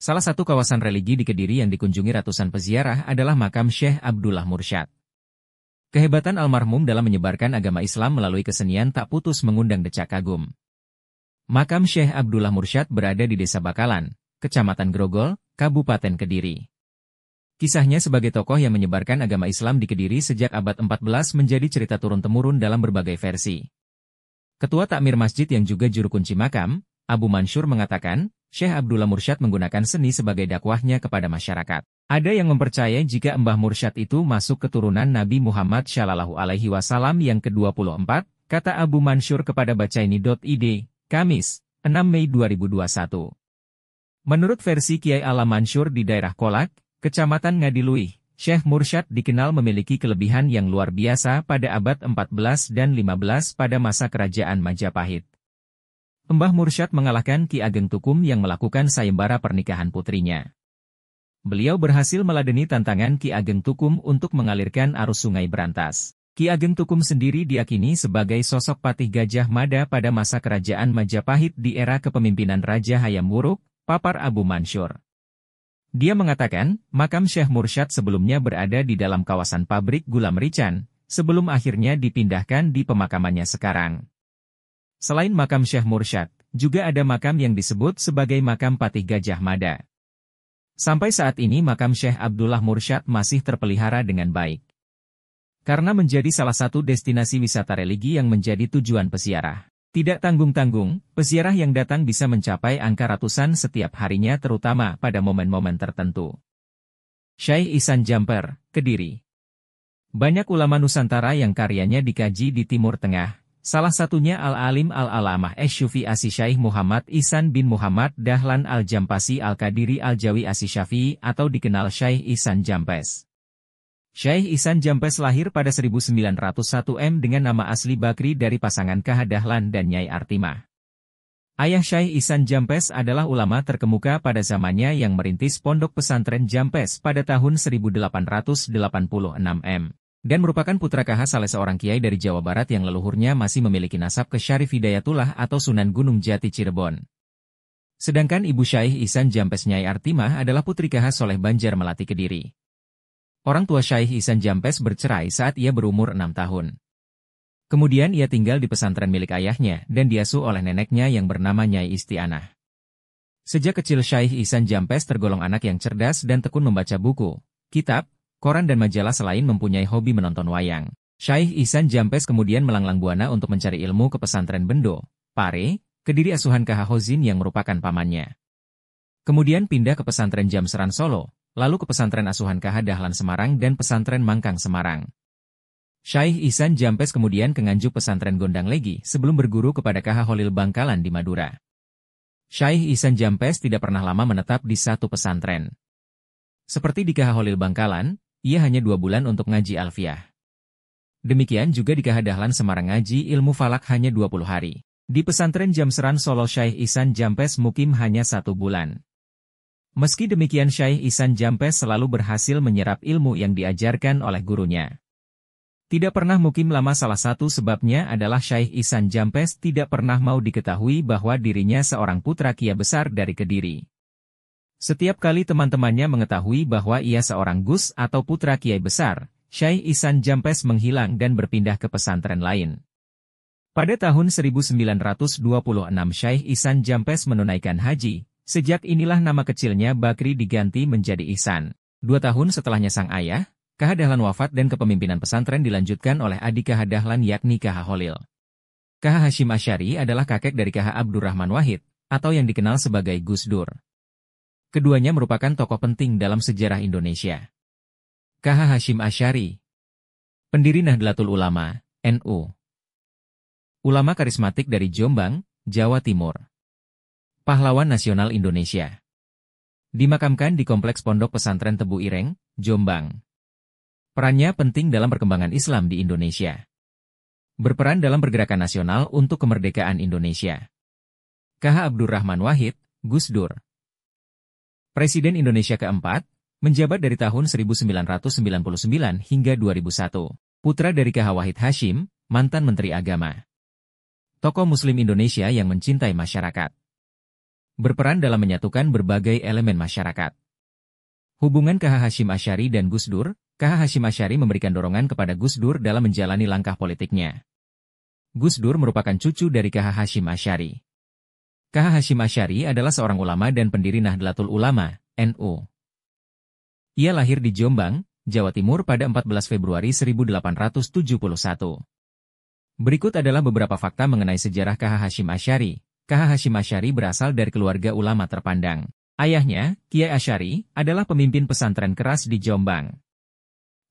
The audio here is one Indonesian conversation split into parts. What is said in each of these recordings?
Salah satu kawasan religi di Kediri yang dikunjungi ratusan peziarah adalah makam Syekh Abdullah Mursyad. Kehebatan almarhum dalam menyebarkan agama Islam melalui kesenian tak putus mengundang decak kagum. Makam Syekh Abdullah Mursyad berada di Desa Bakalan, Kecamatan Grogol, Kabupaten Kediri. Kisahnya sebagai tokoh yang menyebarkan agama Islam di Kediri sejak abad 14 menjadi cerita turun-temurun dalam berbagai versi. Ketua Takmir Masjid yang juga juru kunci makam, Abu Mansur mengatakan, Syekh Abdullah Mursyad menggunakan seni sebagai dakwahnya kepada masyarakat. Ada yang mempercayai jika Mbah Mursyad itu masuk keturunan Nabi Muhammad Shallallahu Alaihi Wasallam yang ke-24, kata Abu Mansur kepada bacaini.id, Kamis, 6 Mei 2021. Menurut versi Kiai Ala Mansur di daerah Kolak, Kecamatan Ngadiluih, Syekh Mursyad dikenal memiliki kelebihan yang luar biasa pada abad 14 dan 15 pada masa kerajaan Majapahit. Mbah Mursyad mengalahkan Ki Ageng Tukum yang melakukan sayembara pernikahan putrinya. Beliau berhasil meladeni tantangan Ki Ageng Tukum untuk mengalirkan arus Sungai Brantas. Ki Ageng Tukum sendiri diakini sebagai sosok Patih Gajah Mada pada masa kerajaan Majapahit di era kepemimpinan Raja Hayam Wuruk, papar Abu Mansur. Dia mengatakan, makam Syekh Mursyad sebelumnya berada di dalam kawasan pabrik gula Merican, sebelum akhirnya dipindahkan di pemakamannya sekarang. Selain makam Syekh Mursyad, juga ada makam yang disebut sebagai makam Patih Gajah Mada. Sampai saat ini makam Syekh Abdullah Mursyad masih terpelihara dengan baik. Karena menjadi salah satu destinasi wisata religi yang menjadi tujuan peziarah. Tidak tanggung-tanggung, peziarah yang datang bisa mencapai angka ratusan setiap harinya terutama pada momen-momen tertentu. Syekh Ihsan Jamper, Kediri. Banyak ulama Nusantara yang karyanya dikaji di Timur Tengah. Salah satunya Al-Alim Al-Alamah Syufi Asy Syaikh Muhammad Ihsan bin Muhammad Dahlan Al-Jampasi Al-Qadiri Al-Jawi Asy Syafi'i atau dikenal Syekh Ihsan Jampes. Syekh Ihsan Jampes lahir pada 1901 dengan nama asli Bakri dari pasangan KH Dahlan dan Nyai Artimah. Ayah Syekh Ihsan Jampes adalah ulama terkemuka pada zamannya yang merintis pondok pesantren Jampes pada tahun 1886 dan merupakan putra KH salah seorang kiai dari Jawa Barat yang leluhurnya masih memiliki nasab ke Syarif Hidayatullah atau Sunan Gunung Jati Cirebon. Sedangkan ibu Syekh Ihsan Jampes Nyai Artimah adalah putri KH Soleh Banjar Melati Kediri. Orang tua Syekh Ihsan Jampes bercerai saat ia berumur 6 tahun. Kemudian ia tinggal di pesantren milik ayahnya dan diasuh oleh neneknya yang bernama Nyai Istianah. Sejak kecil Syekh Ihsan Jampes tergolong anak yang cerdas dan tekun membaca buku, kitab, koran dan majalah selain mempunyai hobi menonton wayang. Syekh Ihsan Jampes kemudian melanglang buana untuk mencari ilmu ke pesantren Bendo, Pare, Kediri asuhan KH Hozin yang merupakan pamannya. Kemudian pindah ke pesantren Jamseran Solo, lalu ke pesantren asuhan KH Dahlan Semarang dan pesantren Mangkang Semarang. Syekh Ihsan Jampes kemudian ke Nganjuk pesantren Gondang Legi sebelum berguru kepada KH Holil Bangkalan di Madura. Syekh Ihsan Jampes tidak pernah lama menetap di satu pesantren. Seperti di KH Holil Bangkalan, ia hanya 2 bulan untuk ngaji alfiah. Demikian juga di KH Dahlan Semarang ngaji ilmu falak hanya 20 hari. Di pesantren Jamseran Solo Syekh Ihsan Jampes mukim hanya 1 bulan. Meski demikian Syekh Ihsan Jampes selalu berhasil menyerap ilmu yang diajarkan oleh gurunya. Tidak pernah mukim lama salah satu sebabnya adalah Syekh Ihsan Jampes tidak pernah mau diketahui bahwa dirinya seorang putra kiai besar dari Kediri. Setiap kali teman-temannya mengetahui bahwa ia seorang gus atau putra kiai besar, Syekh Ihsan Jampes menghilang dan berpindah ke pesantren lain. Pada tahun 1926 Syekh Ihsan Jampes menunaikan haji, sejak inilah nama kecilnya Bakri diganti menjadi Ihsan. 2 tahun setelahnya sang ayah, KH Dahlan wafat dan kepemimpinan pesantren dilanjutkan oleh adik KH Dahlan yakni KH Holil. KH Hashim Asy'ari adalah kakek dari KH Abdurrahman Wahid, atau yang dikenal sebagai Gus Dur. Keduanya merupakan tokoh penting dalam sejarah Indonesia. KH Hashim Asy'ari, pendiri Nahdlatul Ulama, NU. Ulama karismatik dari Jombang, Jawa Timur. Pahlawan nasional Indonesia. Dimakamkan di Kompleks Pondok Pesantren Tebu Ireng, Jombang. Perannya penting dalam perkembangan Islam di Indonesia. Berperan dalam pergerakan nasional untuk kemerdekaan Indonesia. KH Abdurrahman Wahid, Gus Dur. Presiden Indonesia keempat, menjabat dari tahun 1999 hingga 2001. Putra dari KH Wahid Hashim, mantan Menteri Agama. Tokoh Muslim Indonesia yang mencintai masyarakat. berperan dalam menyatukan berbagai elemen masyarakat. Hubungan KH Hasyim Asy'ari dan Gus Dur, KH Hasyim Asy'ari memberikan dorongan kepada Gus Dur dalam menjalani langkah politiknya. Gus Dur merupakan cucu dari KH Hasyim Asy'ari. KH Hasyim Asy'ari adalah seorang ulama dan pendiri Nahdlatul Ulama, NU. Ia lahir di Jombang, Jawa Timur pada 14 Februari 1871. Berikut adalah beberapa fakta mengenai sejarah KH Hasyim Asy'ari. KH Hasyim Asy'ari berasal dari keluarga ulama terpandang. Ayahnya, Kiai Asy'ari, adalah pemimpin pesantren keras di Jombang.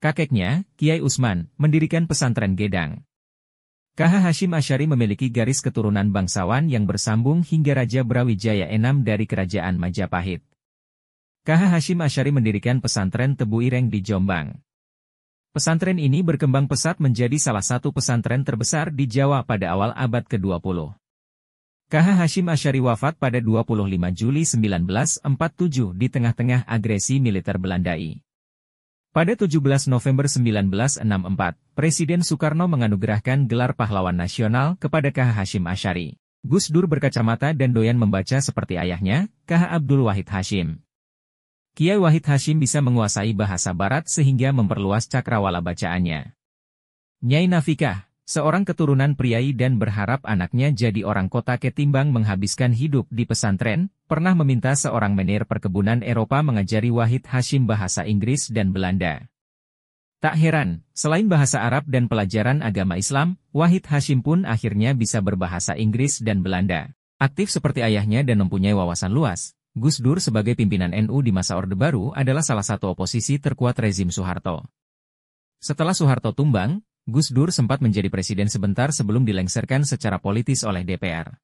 Kakeknya, Kiai Usman, mendirikan pesantren Gedang. KH Hasyim Asy'ari memiliki garis keturunan bangsawan yang bersambung hingga Raja Brawijaya VI dari Kerajaan Majapahit. KH Hasyim Asy'ari mendirikan pesantren Tebu Ireng di Jombang. Pesantren ini berkembang pesat menjadi salah satu pesantren terbesar di Jawa pada awal abad ke-20. KH Hasyim Asy'ari wafat pada 25 Juli 1947 di tengah-tengah agresi militer Belandai. Pada 17 November 1964, Presiden Soekarno menganugerahkan gelar pahlawan nasional kepada KH Hasyim Asy'ari. Gus Dur berkacamata dan doyan membaca seperti ayahnya, KH Abdul Wahid Hasyim. Kiai Wahid Hasyim bisa menguasai bahasa Barat sehingga memperluas cakrawala bacaannya. Nyai Nafikah, seorang keturunan priai dan berharap anaknya jadi orang kota ketimbang menghabiskan hidup di pesantren, pernah meminta seorang menir perkebunan Eropa mengajari Wahid Hasyim bahasa Inggris dan Belanda. Tak heran, selain bahasa Arab dan pelajaran agama Islam, Wahid Hasyim pun akhirnya bisa berbahasa Inggris dan Belanda. Aktif seperti ayahnya dan mempunyai wawasan luas, Gus Dur sebagai pimpinan NU di masa Orde Baru adalah salah satu oposisi terkuat rezim Soeharto. Setelah Soeharto tumbang, Gus Dur sempat menjadi presiden sebentar sebelum dilengsarkan secara politis oleh DPR.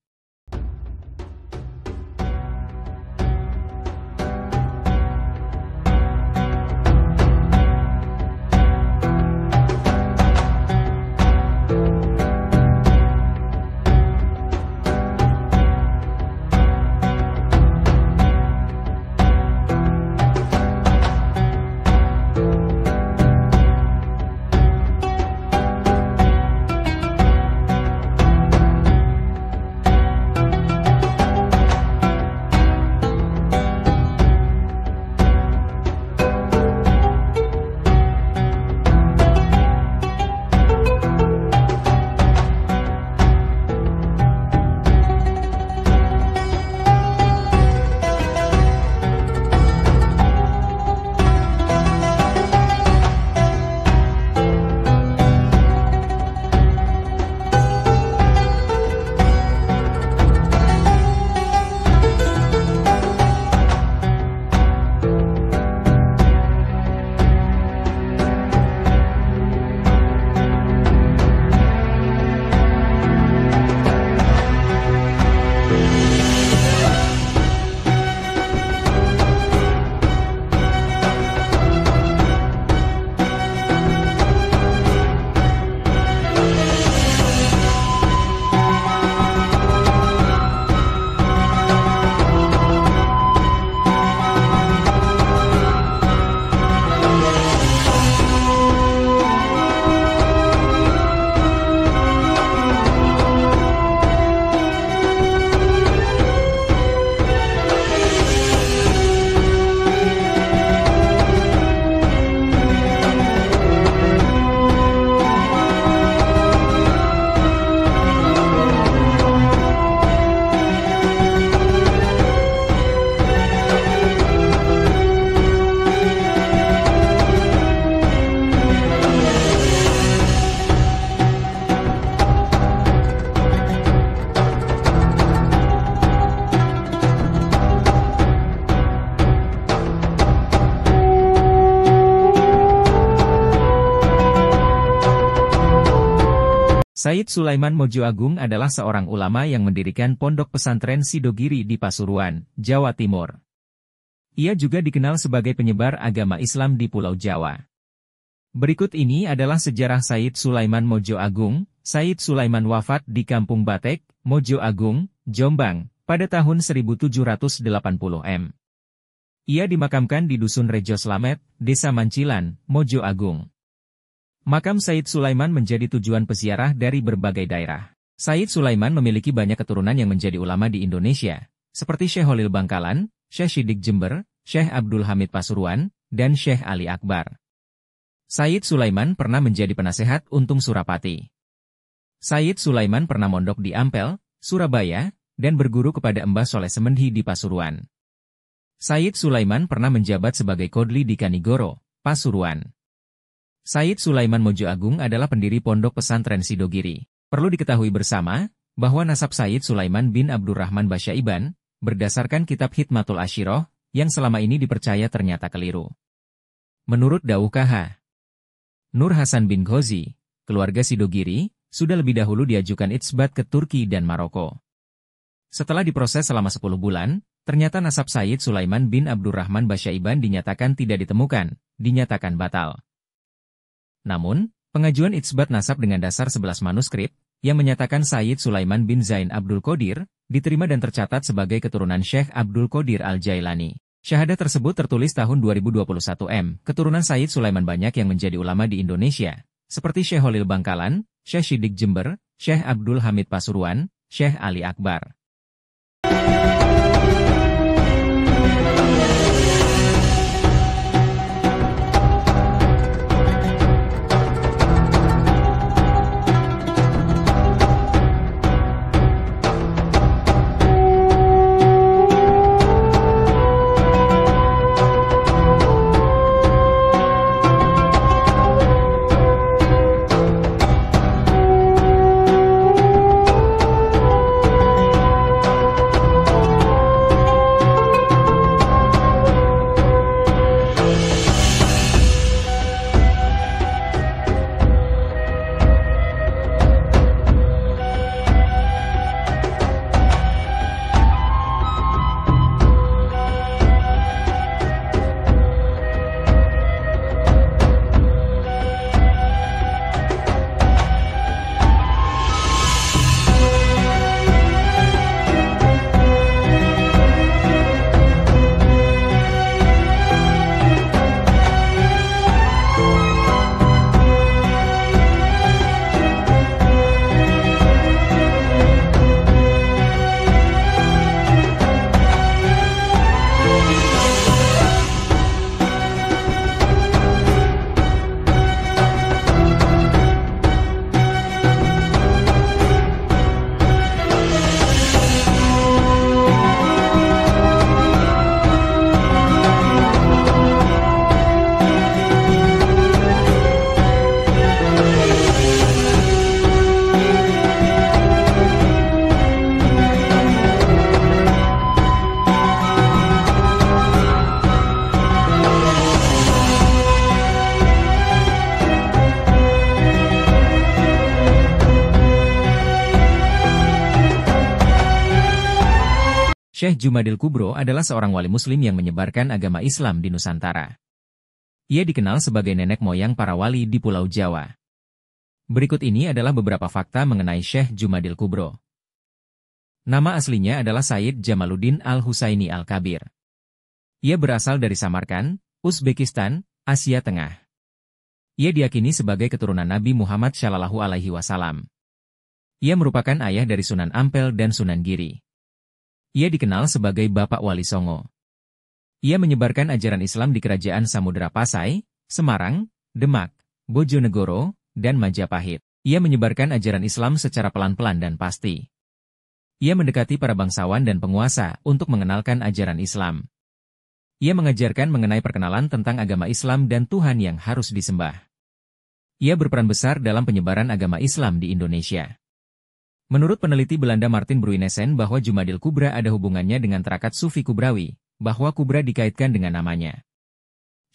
Said Sulaiman Mojo Agung adalah seorang ulama yang mendirikan pondok pesantren Sidogiri di Pasuruan, Jawa Timur. Ia juga dikenal sebagai penyebar agama Islam di Pulau Jawa. Berikut ini adalah sejarah Said Sulaiman Mojo Agung. Said Sulaiman wafat di Kampung Batek, Mojo Agung, Jombang, pada tahun 1780 m. Ia dimakamkan di Dusun Rejo Slamet, Desa Mancilan, Mojo Agung. Makam Said Sulaiman menjadi tujuan peziarah dari berbagai daerah. Said Sulaiman memiliki banyak keturunan yang menjadi ulama di Indonesia. seperti Syekh Holil Bangkalan, Syekh Siddiq Jember, Syekh Abdul Hamid Pasuruan, dan Syekh Ali Akbar. Sayyid Sulaiman pernah menjadi penasehat Untung Surapati. Sayyid Sulaiman pernah mondok di Ampel, Surabaya, dan berguru kepada Mbah Soleh Semendhi di Pasuruan. Sayyid Sulaiman pernah menjabat sebagai Kodli di Kanigoro, Pasuruan. Sayyid Sulaiman Mojo Agung adalah pendiri Pondok Pesantren Sidogiri. Perlu diketahui bersama, bahwa nasab Sayyid Sulaiman bin Abdurrahman Basyaiban, berdasarkan kitab Hikmatul Ashiroh, yang selama ini dipercaya ternyata keliru. Menurut Dawuh KH. Nur Hasan bin Ghozi, keluarga Sidogiri, sudah lebih dahulu diajukan itsbat ke Turki dan Maroko. Setelah diproses selama 10 bulan, ternyata nasab Sayyid Sulaiman bin Abdurrahman Basyaiban dinyatakan tidak ditemukan, dinyatakan batal. Namun, pengajuan itsbat nasab dengan dasar 11 manuskrip, yang menyatakan Sayyid Sulaiman bin Zain Abdul Qadir, diterima dan tercatat sebagai keturunan Syekh Abdul Qadir Al-Jailani. Syahadah tersebut tertulis tahun 2021 Keturunan Sayyid Sulaiman banyak yang menjadi ulama di Indonesia, seperti Syekh Holil Bangkalan, Syekh Siddiq Jember, Syekh Abdul Hamid Pasuruan, Syekh Ali Akbar. Syekh Jumadil Kubro adalah seorang wali muslim yang menyebarkan agama Islam di Nusantara. Ia dikenal sebagai nenek moyang para wali di Pulau Jawa. Berikut ini adalah beberapa fakta mengenai Syekh Jumadil Kubro. Nama aslinya adalah Sayyid Jamaluddin Al-Husaini Al-Kabir. Ia berasal dari Samarkand, Uzbekistan, Asia Tengah. Ia diyakini sebagai keturunan Nabi Muhammad Shallallahu Alaihi Wasallam. Ia merupakan ayah dari Sunan Ampel dan Sunan Giri. Ia dikenal sebagai Bapak Wali Songo. Ia menyebarkan ajaran Islam di Kerajaan Samudera Pasai, Semarang, Demak, Bojonegoro, dan Majapahit. Ia menyebarkan ajaran Islam secara pelan-pelan dan pasti. Ia mendekati para bangsawan dan penguasa untuk mengenalkan ajaran Islam. Ia mengajarkan mengenai perkenalan tentang agama Islam dan Tuhan yang harus disembah. Ia berperan besar dalam penyebaran agama Islam di Indonesia. Menurut peneliti Belanda Martin Bruynessen bahwa Jumadil Kubra ada hubungannya dengan terakat Sufi Kubrawi, bahwa Kubra dikaitkan dengan namanya.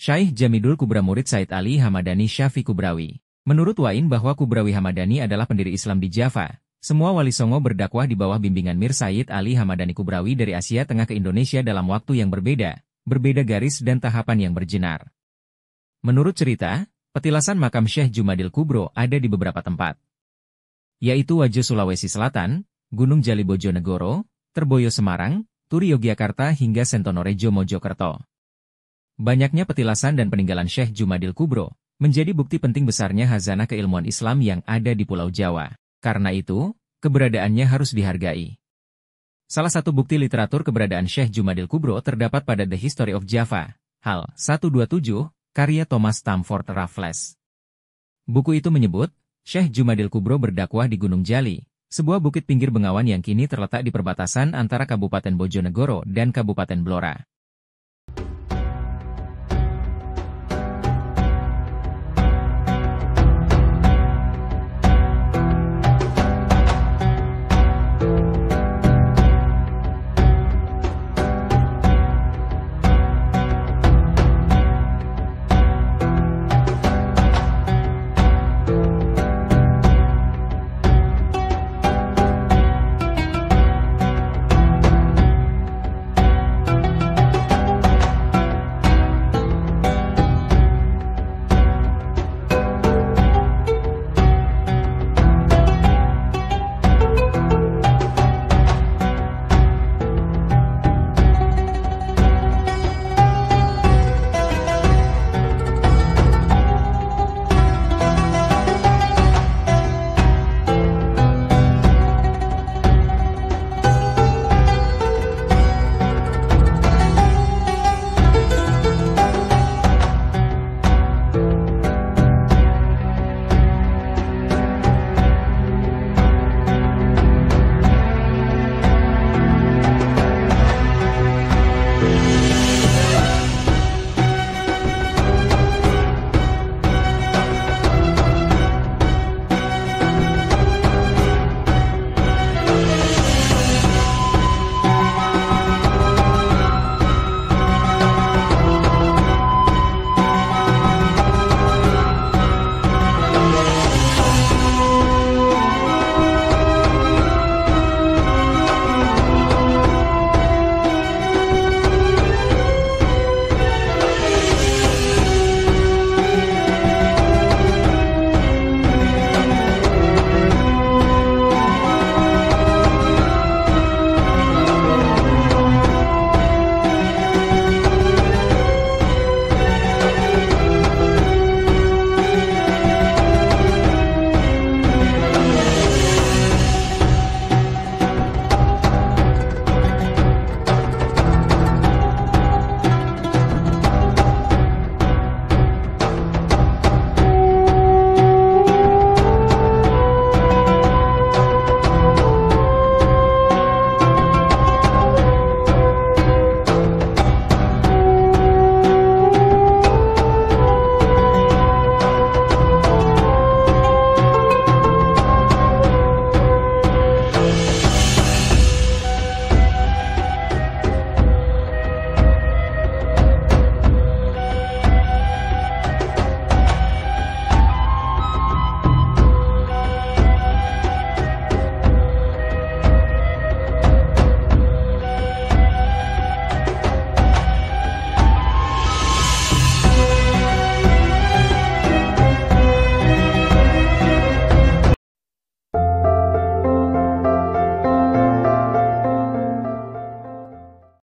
Syekh Jamidul Kubra murid Said Ali Hamadani Syafi Kubrawi. Menurut Wain bahwa Kubrawi Hamadani adalah pendiri Islam di Java, semua wali songo berdakwah di bawah bimbingan Mir Said Ali Hamadani Kubrawi dari Asia Tengah ke Indonesia dalam waktu yang berbeda garis dan tahapan yang berjenar. Menurut cerita, petilasan makam Syekh Jumadil Kubro ada di beberapa tempat, yaitu Wajo Sulawesi Selatan, Gunung Jali Bojonegoro, Terboyo Semarang, Turi Yogyakarta hingga Sentonorejo Mojokerto. Banyaknya petilasan dan peninggalan Syekh Jumadil Kubro menjadi bukti penting besarnya khazanah keilmuan Islam yang ada di Pulau Jawa. Karena itu, keberadaannya harus dihargai. Salah satu bukti literatur keberadaan Syekh Jumadil Kubro terdapat pada The History of Java, hal 127, karya Thomas Stamford Raffles. Buku itu menyebut, Syekh Jumadil Kubro berdakwah di Gunung Jali, sebuah bukit pinggir Bengawan yang kini terletak di perbatasan antara Kabupaten Bojonegoro dan Kabupaten Blora.